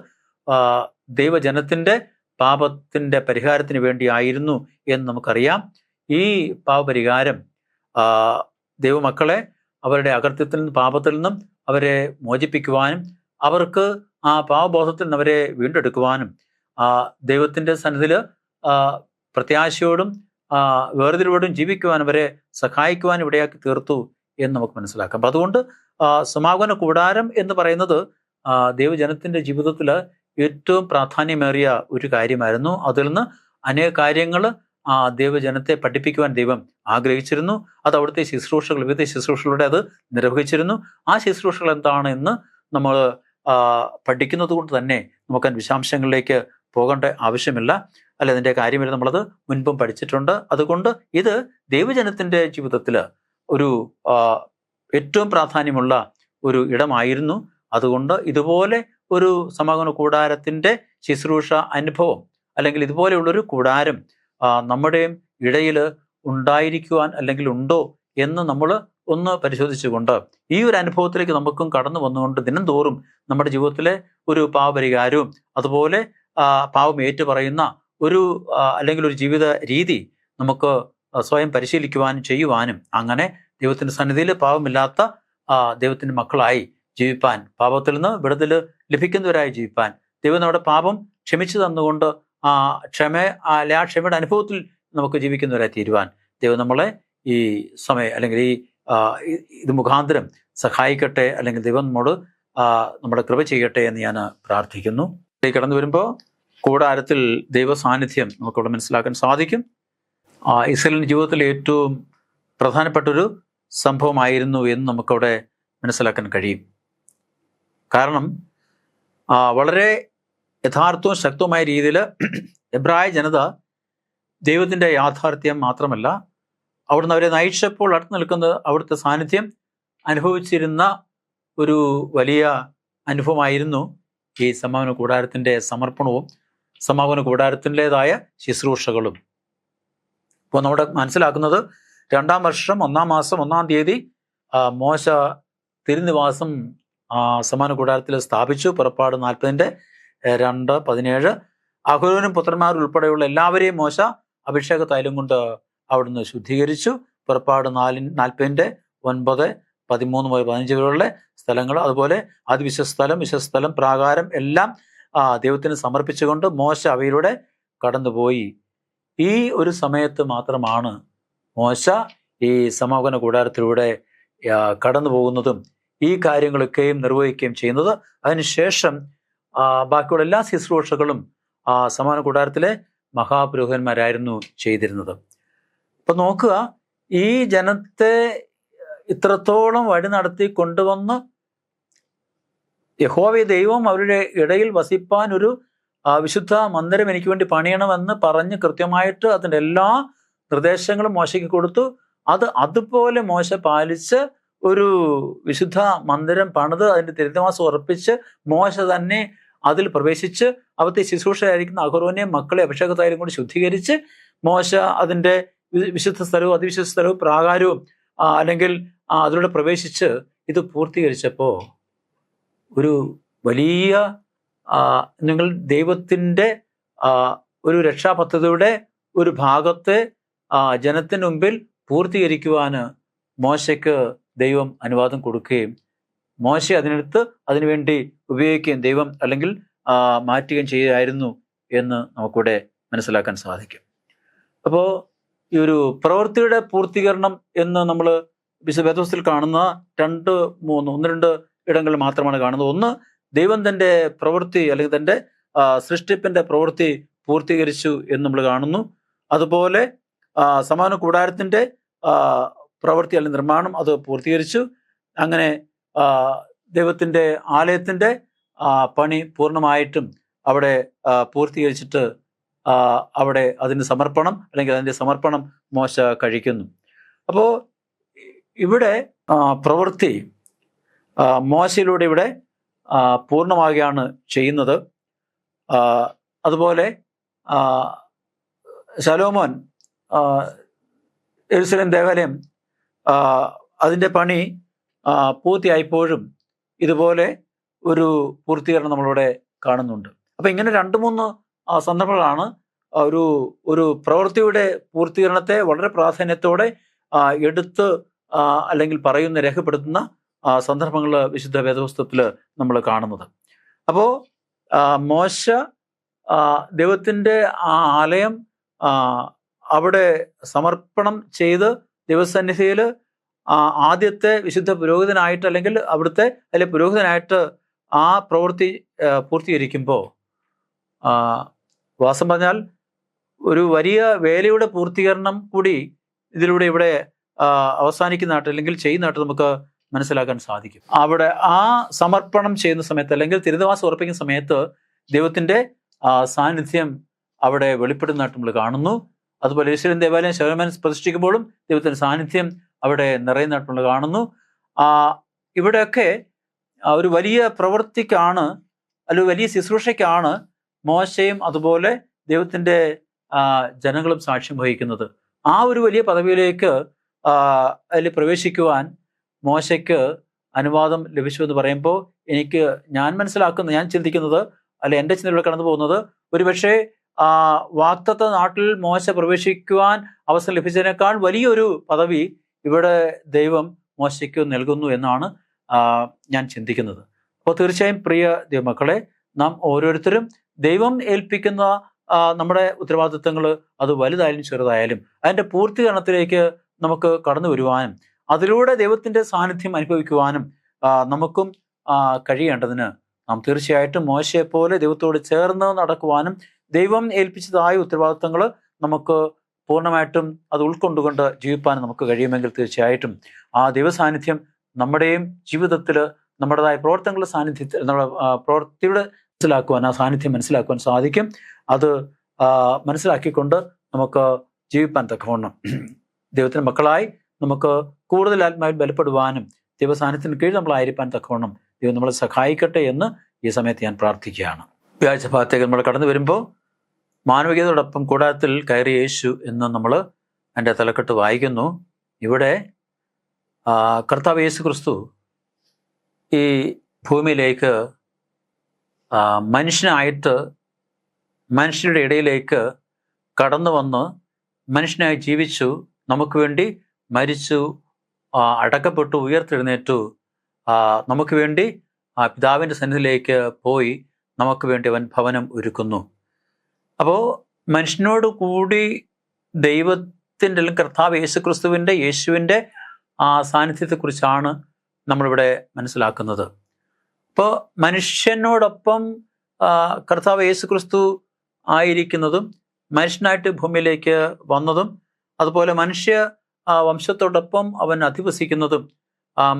ദൈവജനത്തിൻ്റെ പാപത്തിൻ്റെ പരിഹാരത്തിന് വേണ്ടിയായിരുന്നു എന്ന് നമുക്കറിയാം. ഈ പാപപരിഹാരം ദൈവമക്കളെ അവരുടെ അകൃത്യത്തിൽ നിന്നും പാപത്തിൽ നിന്നും അവരെ മോചിപ്പിക്കുവാനും അവർക്ക് ആ പാപബോധത്തിൽ നിന്ന് അവരെ വീണ്ടെടുക്കുവാനും ദൈവത്തിൻ്റെ സന്നിധിയിൽ പ്രത്യാശയോടും വേർതിരിവോടും ജീവിക്കുവാൻ അവരെ സഹായിക്കുവാൻ ഇവിടെയാക്കി തീർത്തു എന്ന് നമുക്ക് മനസ്സിലാക്കാം. അപ്പം അതുകൊണ്ട് സമാഗമന കൂടാരം എന്ന് പറയുന്നത് ദൈവജനത്തിൻ്റെ ജീവിതത്തിൽ ഏറ്റവും പ്രാധാന്യമേറിയ ഒരു കാര്യമായിരുന്നു. അതിൽ നിന്ന് അനേക കാര്യങ്ങൾ ദൈവജനത്തെ പഠിപ്പിക്കുവാൻ ദൈവം ആഗ്രഹിച്ചിരുന്നു. അത് അവിടുത്തെ ശുശ്രൂഷകൾ, വിവിധ ശുശ്രൂഷകളുടെ അത് നിർവഹിച്ചിരുന്നു. ആ ശുശ്രൂഷകൾ എന്താണ് എന്ന് നമ്മൾ പഠിക്കുന്നത് കൊണ്ട് തന്നെ നമുക്ക് വിശദാംശങ്ങളിലേക്ക് പോകേണ്ട ആവശ്യമില്ല, അല്ല അതിൻ്റെ കാര്യമില്ല, നമ്മളത് മുൻപും പഠിച്ചിട്ടുണ്ട്. അതുകൊണ്ട് ഇത് ദൈവജനത്തിൻ്റെ ജീവിതത്തിൽ ഒരു ഏറ്റവും പ്രാധാന്യമുള്ള ഒരു ഇടമായിരുന്നു. അതുകൊണ്ട് ഇതുപോലെ ഒരു സമാഗമന കൂടാരത്തിൻ്റെ ശുശ്രൂഷ അനുഭവം അല്ലെങ്കിൽ ഇതുപോലെയുള്ളൊരു കൂടാരം നമ്മുടെയും ഇടയിൽ ഉണ്ടായിരിക്കുവാൻ അല്ലെങ്കിൽ ഉണ്ടോ എന്ന് നമ്മൾ ഒന്ന് പരിശോധിച്ചുകൊണ്ട് ഈ ഒരു അനുഭവത്തിലേക്ക് നമുക്കും കടന്നു വന്നുകൊണ്ട് ദിനം തോറും നമ്മുടെ ജീവിതത്തിലെ ഒരു പാപപരിഹാരവും അതുപോലെ പാപം ഏറ്റുപറയുന്ന ഒരു അല്ലെങ്കിൽ ഒരു ജീവിത രീതി നമുക്ക് സ്വയം പരിശീലിക്കുവാനും ചെയ്യുവാനും അങ്ങനെ ദൈവത്തിൻ്റെ സന്നിധിയിൽ പാപമില്ലാത്ത ദൈവത്തിൻ്റെ മക്കളായി ജീവിപ്പാൻ, പാപത്തിൽ നിന്ന് വിടുതൽ ലഭിക്കുന്നവരായി ജീവിപ്പാൻ, ദൈവം നമ്മുടെ പാപം ക്ഷമിച്ചു തന്നുകൊണ്ട് ആ ക്ഷമയുടെ അനുഭവത്തിൽ നമുക്ക് ജീവിക്കുന്നവരായി തീരുവാൻ ദൈവം നമ്മളെ ഈ സമയം അല്ലെങ്കിൽ ഇത് മുഖാന്തരം സഹായിക്കട്ടെ, അല്ലെങ്കിൽ ദൈവം നമ്മോട് നമ്മുടെ കൃപ ചെയ്യട്ടെ എന്ന് ഞാൻ പ്രാർത്ഥിക്കുന്നു. കടന്നു വരുമ്പോൾ കൂടാരത്തിൽ ദൈവ സാന്നിധ്യം നമുക്കവിടെ മനസ്സിലാക്കാൻ സാധിക്കും. ഇസ്രായേലിൻ്റെ ജീവിതത്തിലെ ഏറ്റവും പ്രധാനപ്പെട്ടൊരു സംഭവമായിരുന്നു എന്ന് നമുക്കവിടെ മനസ്സിലാക്കാൻ കഴിയും. കാരണം വളരെ യഥാർത്ഥവും ശക്തവുമായ രീതിയിൽ എബ്രായ ജനത ദൈവത്തിൻ്റെ യാഥാർത്ഥ്യം മാത്രമല്ല, അവിടുന്ന് അവരെ നയിച്ചപ്പോൾ അടുത്ത് നിൽക്കുന്നത് അവിടുത്തെ സാന്നിധ്യം അനുഭവിച്ചിരുന്ന ഒരു വലിയ അനുഭവമായിരുന്നു ഈ സമാഗമന കൂടാരത്തിൻ്റെ സമർപ്പണവും സമാഗമന കൂടാരത്തിൻ്റെതായ ശുശ്രൂഷകളും. ഇപ്പോൾ നമ്മുടെ മനസ്സിലാക്കുന്നത് 2-ാം വർഷം 1-ാം മാസം 1-ാം തീയതി മോശ തിരുനിവാസം സമാഗമന കൂടാരത്തിൽ സ്ഥാപിച്ചു. പുറപ്പാട് 40:2-17. അഹരോനും പുത്രന്മാർ ഉൾപ്പെടെയുള്ള എല്ലാവരെയും മോശ അഭിഷേക തൈലം കൊണ്ട് അവിടുന്ന് ശുദ്ധീകരിച്ചു. പുറപ്പാട് 40:9, 13 മുതൽ 15 വരെയുള്ള സ്ഥലങ്ങൾ, അതുപോലെ അതിവിശുദ്ധ സ്ഥലം, പ്രാകാരം എല്ലാം ദൈവത്തിന് സമർപ്പിച്ചുകൊണ്ട് മോശ അവയിലൂടെ കടന്നുപോയി. ഈ ഒരു സമയത്ത് മാത്രമാണ് മോശ ഈ സമാഗമന കൂടാരത്തിലൂടെ കടന്നു പോകുന്നതും ഈ കാര്യങ്ങളൊക്കെയും നിർവഹിക്കുകയും ചെയ്യുന്നത്. അതിനുശേഷം ബാക്കിയുള്ള എല്ലാ ശുശ്രൂഷകളും സമാഗമന കൂടാരത്തിലെ മഹാപുരോഹിതന്മാരായിരുന്നു ചെയ്തിരുന്നത്. അപ്പൊ നോക്കുക, ഈ ജനത്തെ ഇത്രത്തോളം വഴി നടത്തി കൊണ്ടുവന്ന് യഹോവ ദൈവം അവരുടെ ഇടയിൽ വസിപ്പാൻ ഒരു വിശുദ്ധ മന്ദിരം എനിക്ക് വേണ്ടി പണിയണമെന്ന് പറഞ്ഞ് കൃത്യമായിട്ട് അതിൻ്റെ എല്ലാ നിർദ്ദേശങ്ങളും മോശയ്ക്ക് കൊടുത്തു. അതുപോലെ മോശ പാലിച്ച് ഒരു വിശുദ്ധ മന്ദിരം പണിത് അതിൻ്റെ തിരുനിവാസം ഉറപ്പിച്ച് മോശ തന്നെ അതിൽ പ്രവേശിച്ച് അവിടുത്തെ ശുശ്രൂഷയായിരിക്കുന്ന അഹരോനെയും മക്കളെ അഭിഷേക തൈലം കൊണ്ട് ശുദ്ധീകരിച്ച് മോശ അതിൻ്റെ വിശുദ്ധ സ്ഥലവും അതിവിശുദ്ധ സ്ഥലവും പ്രാകാരവും അല്ലെങ്കിൽ അതിലൂടെ പ്രവേശിച്ച് ഇത് പൂർത്തീകരിച്ചപ്പോൾ ഒരു വലിയ നിങ്ങൾ ദൈവത്തിൻ്റെ ഒരു രക്ഷാപദ്ധതിയുടെ ഒരു ഭാഗത്തെ ജനത്തിന് മുമ്പിൽ പൂർത്തീകരിക്കുവാൻ മോശയ്ക്ക് ദൈവം അനുവാദം കൊടുക്കുകയും മോശെ അതിനുവേണ്ടി ഉപയോഗിക്കുകയും ദൈവം അല്ലെങ്കിൽ മാറ്റുകയും ചെയ്യുകയായിരുന്നു എന്ന് നമുക്കിവിടെ മനസ്സിലാക്കാൻ സാധിക്കും. അപ്പോൾ ഈ ഒരു പ്രവൃത്തിയുടെ പൂർത്തീകരണം എന്ന് നമ്മൾ വേദപുസ്തകത്തിൽ കാണുന്ന 1-2 ഇടങ്ങളിൽ മാത്രമാണ് കാണുന്നത്. ഒന്ന്, ദൈവം തൻ്റെ പ്രവൃത്തി അല്ലെങ്കിൽ തൻ്റെ സൃഷ്ടിപ്പിൻ്റെ പ്രവൃത്തി പൂർത്തീകരിച്ചു എന്ന് നമ്മൾ കാണുന്നു. അതുപോലെ സമാഗമന കൂടാരത്തിൻ്റെ പ്രവൃത്തി അല്ലെങ്കിൽ നിർമ്മാണം അത് പൂർത്തീകരിച്ചു. അങ്ങനെ ദൈവത്തിൻ്റെ ആലയത്തിൻ്റെ പണി പൂർണ്ണമായിട്ടും അവിടെ പൂർത്തീകരിച്ചിട്ട് അവിടെ അതിൻ്റെ സമർപ്പണം അല്ലെങ്കിൽ അതിൻ്റെ സമർപ്പണം മോശ കഴിക്കുന്നു. അപ്പോൾ ഇവിടെ പ്രവൃത്തി മോശയിലൂടെ ഇവിടെ പൂർണ്ണമാകുകയാണ് ചെയ്യുന്നത്. അതുപോലെ ശലോമോൻ യെരൂശലേം ദേവാലയം അതിൻ്റെ പണി പൂർത്തിയായപ്പോഴും ഇതുപോലെ ഒരു പൂർത്തീകരണം നമ്മളിവിടെ കാണുന്നുണ്ട്. അപ്പം ഇങ്ങനെ 2-3 സന്ദർഭങ്ങളാണ് ഒരു പ്രവൃത്തിയുടെ പൂർത്തീകരണത്തെ വളരെ പ്രാധാന്യത്തോടെ എടുത്ത് അല്ലെങ്കിൽ പറയുന്ന രേഖപ്പെടുത്തുന്ന സന്ദർഭങ്ങൾ വിശുദ്ധ വേദപുസ്തകത്തിൽ നമ്മൾ കാണുന്നത്. അപ്പോൾ മോശ ദൈവത്തിൻ്റെ ആലയം അവിടെ സമർപ്പണം ചെയ്ത് ദൈവസന്നിധിയിൽ ആദ്യത്തെ വിശുദ്ധ പുരോഹിതനായിട്ട് അല്ലെങ്കിൽ അവിടുത്തെ പുരോഹിതനായിട്ട് ആ പ്രവൃത്തി പൂർത്തീകരിക്കുമ്പോൾ വാസം പറഞ്ഞാൽ ഒരു വലിയ വേലയുടെ പൂർത്തീകരണം കൂടി ഇതിലൂടെ ഇവിടെ അവസാനിക്കുന്നതായിട്ട് അല്ലെങ്കിൽ ചെയ്യുന്നതായിട്ട് നമുക്ക് മനസ്സിലാക്കാൻ സാധിക്കും. അവിടെ ആ സമർപ്പണം ചെയ്യുന്ന സമയത്ത് അല്ലെങ്കിൽ തിരുനിവാസം ഉറപ്പിക്കുന്ന സമയത്ത് ദൈവത്തിൻ്റെ സാന്നിധ്യം അവിടെ വെളിപ്പെടുന്നതായിട്ട് നമ്മൾ കാണുന്നു. അതുപോലെ യെരൂശലേം ദേവാലയം ശലോമോൻ പ്രതിഷ്ഠിക്കുമ്പോഴും ദൈവത്തിൻ്റെ സാന്നിധ്യം അവിടെ നിറയുന്നതായിട്ട് നമ്മൾ കാണുന്നു. ഇവിടെയൊക്കെ ഒരു വലിയ പ്രവൃത്തിക്കാണ് അല്ലെങ്കിൽ വലിയ ശുശ്രൂഷയ്ക്കാണ് മോശയും അതുപോലെ ദൈവത്തിൻ്റെ ജനങ്ങളും സാക്ഷ്യം വഹിക്കുന്നത്. ആ ഒരു വലിയ പദവിയിലേക്ക് അതിൽ പ്രവേശിക്കുവാൻ മോശയ്ക്ക് അനുവാദം ലഭിച്ചു എന്ന് പറയുമ്പോൾ ഞാൻ ചിന്തിക്കുന്നത് അല്ലെ എൻ്റെ ചിന്തയിലൂടെ കടന്നു പോകുന്നത് ഒരുപക്ഷെ വാഗ്ദത്ത നാട്ടിൽ മോശ പ്രവേശിക്കുവാൻ അവസരം ലഭിച്ചതിനേക്കാൾ വലിയൊരു പദവി ഇവിടെ ദൈവം മോശയ്ക്ക് നൽകുന്നു എന്നാണ് ഞാൻ ചിന്തിക്കുന്നത്. അപ്പോൾ തീർച്ചയായും പ്രിയ ദൈവമക്കളെ, നാം ഓരോരുത്തരും ദൈവം ഏൽപ്പിക്കുന്ന നമ്മുടെ ഉത്തരവാദിത്വങ്ങൾ അത് വലുതായാലും ചെറുതായാലും അതിൻ്റെ പൂർത്തീകരണത്തിലേക്ക് നമുക്ക് കടന്നു വരുവാനും അതിലൂടെ ദൈവത്തിൻ്റെ സാന്നിധ്യം അനുഭവിക്കുവാനും നമുക്കും കഴിയേണ്ടതിന് നാം തീർച്ചയായിട്ടും മോശയെപ്പോലെ ദൈവത്തോട് ചേർന്ന് നടക്കുവാനും ദൈവം ഏൽപ്പിച്ചതായ ഉത്തരവാദിത്വങ്ങൾ നമുക്ക് പൂർണ്ണമായിട്ടും അത് ഉൾക്കൊണ്ടുകൊണ്ട് ജീവിപ്പാൻ നമുക്ക് കഴിയുമെങ്കിൽ തീർച്ചയായിട്ടും ആ ദൈവസാന്നിധ്യം നമ്മുടെയും ജീവിതത്തിൽ നമ്മുടേതായ പ്രവർത്തനങ്ങളുടെ സാന്നിധ്യത്തിൽ നമ്മുടെ പ്രവൃത്തിയുടെ മനസ്സിലാക്കുവാൻ, ആ സാന്നിധ്യം മനസ്സിലാക്കുവാൻ സാധിക്കും. അത് മനസ്സിലാക്കിക്കൊണ്ട് നമുക്ക് ജീവിപ്പാൻ തക്കവണ്ണം ദൈവത്തിൻ്റെ മക്കളായി നമുക്ക് കൂടുതൽ ആത്മാവിൽ ബലപ്പെടുവാനും ദൈവസാന്നിധ്യത്തിന് കീഴിൽ നമ്മളായിരിക്കാൻ തക്കവണ്ണം ദൈവം നമ്മളെ സഹായിക്കട്ടെ എന്ന് ഈ സമയത്ത് ഞാൻ പ്രാർത്ഥിക്കുകയാണ്. വ്യാഴ്ച ഭാഗത്തേക്ക് നമ്മൾ കടന്നു വരുമ്പോൾ മാനവികതയോടൊപ്പം കൂടാരത്തിൽ കയറിയ യേശു എന്ന് നമ്മൾ എൻ്റെ തലക്കെട്ട് വായിക്കുന്നു. ഇവിടെ കർത്താവ് യേശു ക്രിസ്തു ഈ ഭൂമിയിലേക്ക് മനുഷ്യനായിട്ട് മനുഷ്യരുടെ ഇടയിലേക്ക് കടന്നു വന്ന് മനുഷ്യനായി ജീവിച്ചു, നമുക്ക് വേണ്ടി മരിച്ചു, അടക്കപ്പെട്ടു, ഉയർത്തെഴുന്നേറ്റു, നമുക്ക് വേണ്ടി പിതാവിൻ്റെ സന്നിധിയിലേക്ക് പോയി നമുക്ക് വേണ്ടി അവൻ ഭവനം ഒരുക്കുന്നു. അപ്പോൾ മനുഷ്യനോട് കൂടി ദൈവത്തിൻ്റെ അല്ലെങ്കിൽ കർത്താവ് യേശുവിൻ്റെ സാന്നിധ്യത്തെക്കുറിച്ചാണ് നമ്മളിവിടെ മനസ്സിലാക്കുന്നത്. അപ്പോൾ മനുഷ്യനോടൊപ്പം കർത്താവ് യേശു ക്രിസ്തു ആയിരിക്കുന്നതും മനുഷ്യനായിട്ട് ഭൂമിയിലേക്ക് വന്നതും അതുപോലെ മനുഷ്യ വംശത്തോടൊപ്പം അവൻ അധിവസിക്കുന്നതും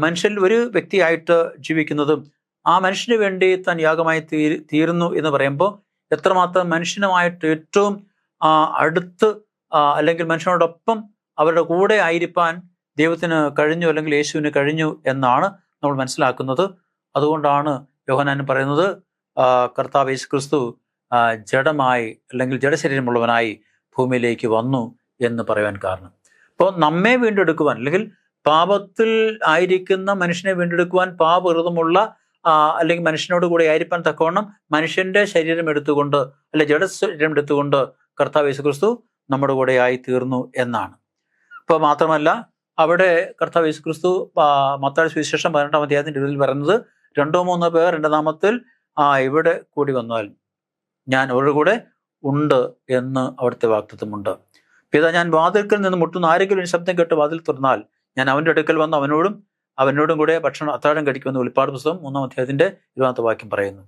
മനുഷ്യൻ ഒരു വ്യക്തിയായിട്ട് ജീവിക്കുന്നതും ആ മനുഷ്യന് വേണ്ടി താൻ യാഗമായി തീരുന്നു എന്ന് പറയുമ്പോൾ എത്രമാത്രം മനുഷ്യനുമായിട്ട് ഏറ്റവും അടുത്ത് അല്ലെങ്കിൽ മനുഷ്യനോടൊപ്പം അവരുടെ കൂടെ ആയിരിക്കാൻ ദൈവത്തിന് കഴിഞ്ഞു, അല്ലെങ്കിൽ യേശുവിന് കഴിഞ്ഞു എന്നാണ് നമ്മൾ മനസ്സിലാക്കുന്നത്. അതുകൊണ്ടാണ് യോഹന്നാൻ പറയുന്നത് കർത്താവ് യേശു ക്രിസ്തു ജഡമായി അല്ലെങ്കിൽ ജഡശരീരമുള്ളവനായി ഭൂമിയിലേക്ക് വന്നു എന്ന് പറയാൻ കാരണം. അപ്പോൾ നമ്മെ വീണ്ടെടുക്കുവാൻ അല്ലെങ്കിൽ പാപത്തിൽ ആയിരിക്കുന്ന മനുഷ്യനെ വീണ്ടെടുക്കുവാൻ പാപകൃതമുള്ള അല്ലെങ്കിൽ മനുഷ്യനോട് കൂടെ ആയിരിക്കാൻ തക്കവണ്ണം മനുഷ്യന്റെ ശരീരം എടുത്തുകൊണ്ട് അല്ലെ ജഡശരീരം എടുത്തുകൊണ്ട് കർത്താവ് യേശു ക്രിസ്തു നമ്മുടെ കൂടെ ആയി തീർന്നു എന്നാണ്. ഇപ്പോൾ മാത്രമല്ല അവിടെ കർത്താവ് യേശു ക്രിസ്തു മത്തായി സുവിശേഷം 18-ാം അധ്യായത്തിന്റെ 20 പറയുന്നത് 2-3 പേർ എൻ്റെ നാമത്തിൽ ഇവിടെ കൂടി വന്നാൽ ഞാൻ അവരുടെ കൂടെ ഉണ്ട് എന്ന് അവിടുത്തെ വാഗ്ദത്തമുണ്ട്. പിതാ ഞാൻ വാതിൽക്കൽ നിന്ന് മുട്ടുന്ന ആരെങ്കിലും ഒരു ശബ്ദം കേട്ട് വാതിൽ തുറന്നാൽ ഞാൻ അവൻ്റെ അടുക്കൽ വന്ന് അവനോടും കൂടെ അത്താഴം കഴിക്കുമെന്ന് വെളിപ്പാട് പുസ്തകം 3-ാം അധ്യായത്തിന്റെ 20-ാമത്തെ വാക്യം പറയുന്നു.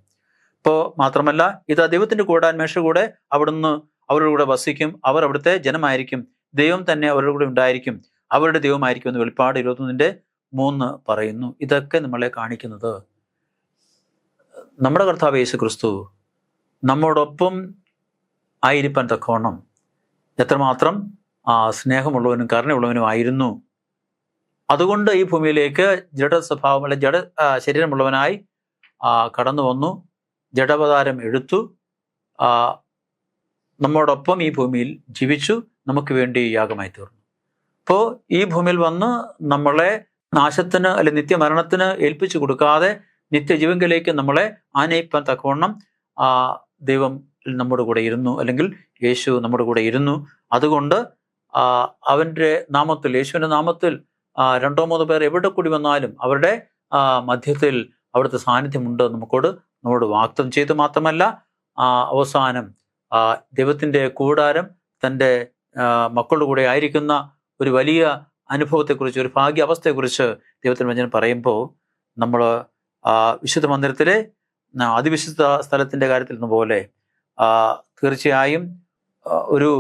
ഇപ്പോൾ മാത്രമല്ല ഇതാ ദൈവത്തിന്റെ കൂടാൻ മേശ കൂടെ അവിടുന്ന് അവരുടെ കൂടെ വസിക്കും, അവർ അവിടുത്തെ ജനമായിരിക്കും, ദൈവം തന്നെ അവരുടെ കൂടെ ഉണ്ടായിരിക്കും, അവരുടെ ദൈവമായിരിക്കും എന്ന് വെളിപ്പാട് 21-3 പറയുന്നു. ഇതൊക്കെ നമ്മളെ കാണിക്കുന്നത് നമ്മുടെ കർത്താവ് യേശു ക്രിസ്തു നമ്മോടൊപ്പം ആയിരിക്കാൻ തക്കവണ്ണം എത്രമാത്രം സ്നേഹമുള്ളവനും കരുണയുള്ളവനും ആയിരുന്നു. അതുകൊണ്ട് ഈ ഭൂമിയിലേക്ക് ജഡസ്വഭാവം അല്ലെ ശരീരമുള്ളവനായി കടന്നു വന്നു, ജഡാവതാരം എടുത്തു, നമ്മോടൊപ്പം ഈ ഭൂമിയിൽ ജീവിച്ചു, നമുക്ക് വേണ്ടി യാഗമായി തീർന്നു. അപ്പോൾ ഈ ഭൂമിയിൽ വന്ന് നമ്മളെ നാശത്തിന് അല്ലെ നിത്യമരണത്തിന് ഏൽപ്പിച്ചു കൊടുക്കാതെ നിത്യജീവങ്കിലേക്ക് നമ്മളെ ആനയിപ്പാൻ തക്കവണ്ണം ദൈവം നമ്മുടെ കൂടെ ഇരുന്നു, അല്ലെങ്കിൽ യേശു നമ്മുടെ കൂടെ ഇരുന്നു. അതുകൊണ്ട് അവൻ്റെ നാമത്തിൽ, യേശുവിൻ്റെ നാമത്തിൽ 2-3 പേർ എവിടെ കൂടി വന്നാലും അവരുടെ മധ്യത്തിൽ അവിടുത്തെ സാന്നിധ്യമുണ്ട് നമ്മോട് വാഗ്ദത്തം ചെയ്ത് മാത്രമല്ല അവസാനം ദൈവത്തിൻ്റെ കൂടാരം തൻ്റെ മക്കളുടെ കൂടെ ആയിരിക്കുന്ന ഒരു വലിയ അനുഭവത്തെക്കുറിച്ച്, ഒരു ഭാഗ്യ അവസ്ഥയെക്കുറിച്ച് ദൈവത്തിൻ്റെ വചനം പറയുമ്പോൾ നമ്മൾ വിശുദ്ധ മന്ദിരത്തിലെ അതിവിശുദ്ധ സ്ഥലത്തിൻ്റെ കാര്യത്തിൽ എന്ന പോലെ തീർച്ചയായും ഒരു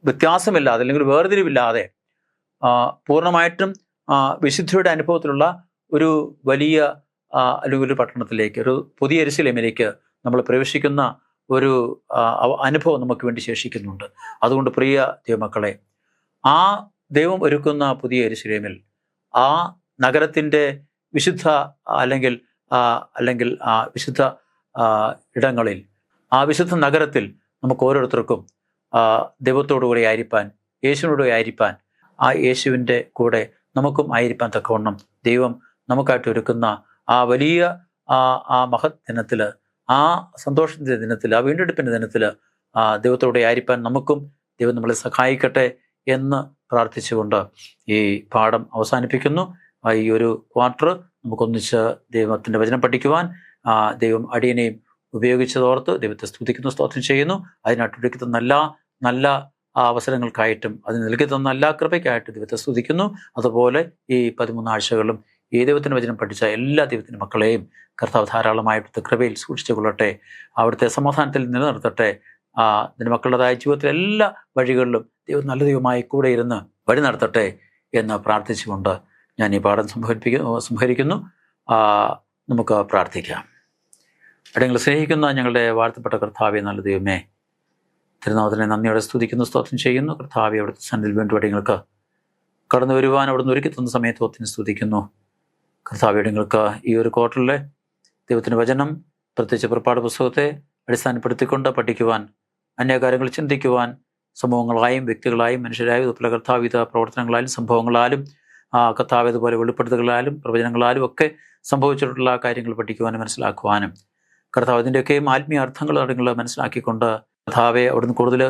വ്യത്യാസമില്ലാതെ അല്ലെങ്കിൽ വേർതിരിവില്ലാതെ പൂർണ്ണമായിട്ടും വിശുദ്ധിയുടെ അനുഭവത്തിലുള്ള ഒരു വലിയ അല്ലെങ്കിൽ ഒരു പട്ടണത്തിലേക്ക്, ഒരു പുതിയ യെരൂശലേമിലേക്ക് നമ്മൾ പ്രവേശിക്കുന്ന ഒരു അനുഭവം നമുക്ക് വേണ്ടി ശേഷിക്കുന്നുണ്ട്. അതുകൊണ്ട് പ്രിയ ദൈവമക്കളെ, ആ ദൈവം ഒരുക്കുന്ന പുതിയ യെരൂശലേമിൽ, ആ നഗരത്തിൻ്റെ വിശുദ്ധ അല്ലെങ്കിൽ വിശുദ്ധ ഇടങ്ങളിൽ, ആ വിശുദ്ധ നഗരത്തിൽ നമുക്ക് ഓരോരുത്തർക്കും ദൈവത്തോടു കൂടെ ആയിരിക്കാൻ, യേശുവിനോട് ആയിരിക്കാൻ, ആ യേശുവിൻ്റെ കൂടെ നമുക്കും ആയിരിക്കാൻ തക്കവണ്ണം ദൈവം നമുക്കായിട്ട് ഒരുക്കുന്ന ആ വലിയ ആ മഹത് ദിനത്തിൽ, ആ സന്തോഷത്തിൻ്റെ ദിനത്തിൽ, ആ വീണ്ടെടുപ്പിൻ്റെ ദിനത്തിൽ ദൈവത്തോടെ ആയിരിക്കാൻ നമുക്കും ദൈവം നമ്മളെ സഹായിക്കട്ടെ എന്ന് പ്രാർത്ഥിച്ചുകൊണ്ട് ഈ പാഠം അവസാനിപ്പിക്കുന്നു. ഈ ഒരു ക്വാർട്ടർ നമുക്കൊന്നിച്ച് ദൈവത്തിൻ്റെ വചനം പഠിക്കുവാൻ ദൈവം അടിയനെയും ഉപയോഗിച്ചതോർത്ത് ദൈവത്തെ സ്തുതിക്കുന്നു, സ്തോത്രം ചെയ്യുന്നു. അതിനായിട്ടൊരുക്കി തന്ന നല്ല അവസരങ്ങൾക്കായിട്ടും അതിന് നൽകി തന്ന എല്ലാ കൃപയ്ക്കായിട്ട് ദൈവത്തെ സ്തുതിക്കുന്നു. അതുപോലെ ഈ 13 ആഴ്ചകളിലും ഈ ദൈവത്തിൻ്റെ വചനം പഠിച്ച എല്ലാ ദൈവത്തിൻ്റെ മക്കളെയും കർത്താവ് ധാരാളമായിട്ട് കൃപയിൽ സൂക്ഷിച്ചു കൊള്ളട്ടെ, അവിടുത്തെ സമാധാനത്തിൽ നിലനിർത്തട്ടെ. നിന്റെ മക്കളുടേതായ ജീവിതത്തിലെ എല്ലാ വഴികളിലും ദൈവം നല്ല ദൈവമായി കൂടെ ഇരുന്ന് വഴി നടത്തട്ടെ എന്ന് പ്രാർത്ഥിച്ചുകൊണ്ട് ഞാൻ ഈ പാഠം സംഹരിക്കുന്നു. നമുക്ക് പ്രാർത്ഥിക്കാം. അടിയങ്ങൾ സ്നേഹിക്കുന്ന ഞങ്ങളുടെ വാഴ്ത്തപ്പെട്ട കർത്താവേ, നല്ല ദൈവമേ, തിരുനാമത്തിനെ നന്ദിയോടെ സ്തുതിക്കുന്നു, സ്തോത്രം ചെയ്യുന്നു. കർത്താവേ, അവിടുത്തെ സന്നിധിയിൽ വീണ്ടും അടിയങ്ങൾക്ക് കടന്നു വരുവാൻ അവിടുന്ന് ഒരുക്കി തന്ന സമയത്ത് ഒത്തിരി സ്തുതിക്കുന്നു. കർത്താവേ, അടിയങ്ങൾക്ക് ഈ ഒരു ക്വാർട്ടറിലെ ദൈവത്തിൻ്റെ വചനം, പ്രത്യേകിച്ച് പുറപ്പാട് പുസ്തകത്തെ അടിസ്ഥാനപ്പെടുത്തിക്കൊണ്ട് പഠിക്കുവാൻ, അന്യകാര്യങ്ങൾ ചിന്തിക്കുവാൻ, സമൂഹങ്ങളായും വ്യക്തികളായും മനുഷ്യരായും അതുപോലെ കർത്താവിധ പ്രവർത്തനങ്ങളാലും സംഭവങ്ങളാലും കർത്താവ് ഇതുപോലെ വെളിപ്പെടുത്തലുകളാലും പ്രവചനങ്ങളാലും ഒക്കെ സംഭവിച്ചിട്ടുള്ള കാര്യങ്ങൾ പഠിക്കുവാനും മനസ്സിലാക്കുവാനും, കർത്താവ് ഇതിൻ്റെയൊക്കെയും ആത്മീയ അർത്ഥങ്ങൾ അടങ്ങൾ മനസ്സിലാക്കിക്കൊണ്ട് കർത്താവെ അവിടുന്ന് കൂടുതൽ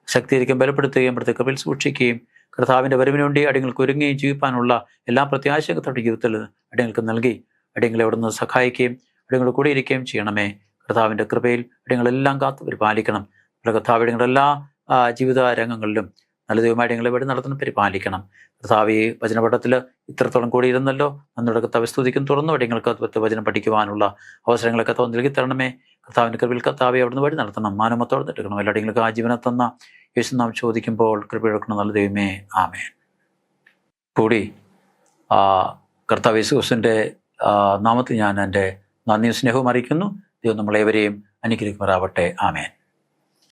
ശക്തീകരിക്കുകയും ബലപ്പെടുത്തുകയും പ്രത്യേക കൃപയിൽ സൂക്ഷിക്കുകയും കർത്താവിൻ്റെ വരവിന് വേണ്ടി അടിയങ്ങൾക്ക് ഒരുങ്ങുകയും ജീവിക്കാനുള്ള എല്ലാ പ്രത്യാശയും കർത്താവിൻ്റെ ജീവിതത്തിൽ അടിയങ്ങൾക്ക് നൽകി അടിയങ്ങളെ അവിടുന്ന് സഹായിക്കുകയും അടിയങ്ങളുടെ കൂടെ ഇരിക്കുകയും ചെയ്യണമേ. കർത്താവിൻ്റെ കൃപയിൽ അടിയങ്ങളെല്ലാം കാത്തു പരിപാലിക്കണം. കർത്താവ് അടിയങ്ങളുടെ എല്ലാ ജീവിത രംഗങ്ങളിലും നല്ല ദൈവമായി അടിയങ്ങളെ വഴി നടത്തുന്ന പരിപാലിക്കണം. കർത്താവ് ഈ വചനപഠത്തിൽ ഇത്രത്തോളം കൂടിയിരുന്നല്ലോ, നമ്മുടെ കർത്താവ് സ്തുതിക്കും തുറന്നു അടിയങ്ങൾക്ക് വചനം പഠിക്കുവാനുള്ള അവസരങ്ങളൊക്കെ നൽകി തരണമേ. കർത്താവിൻ്റെ കൃപയിൽ കർത്താവെ അവിടുന്ന് വഴി നടത്തണം, മാനമത്തോടെ എടുക്കണം. എല്ലാ അടിയങ്ങൾക്ക് ആ ജീവനെ തന്ന യേശു നാം ചോദിക്കുമ്പോൾ കൃപയെടുക്കണം, നല്ല ദൈവമേ, ആമേൻ. കൂടി കർത്താവ് യേശു ക്രിസ്തുവിൻ്റെ നാമത്തിൽ ഞാൻ എൻ്റെ നന്ദിയും സ്നേഹവും അറിയിക്കുന്നു. ദൈവം നമ്മളേവരെയും അനുഗ്രഹിക്കുമാറാവട്ടെ. ആമേൻ.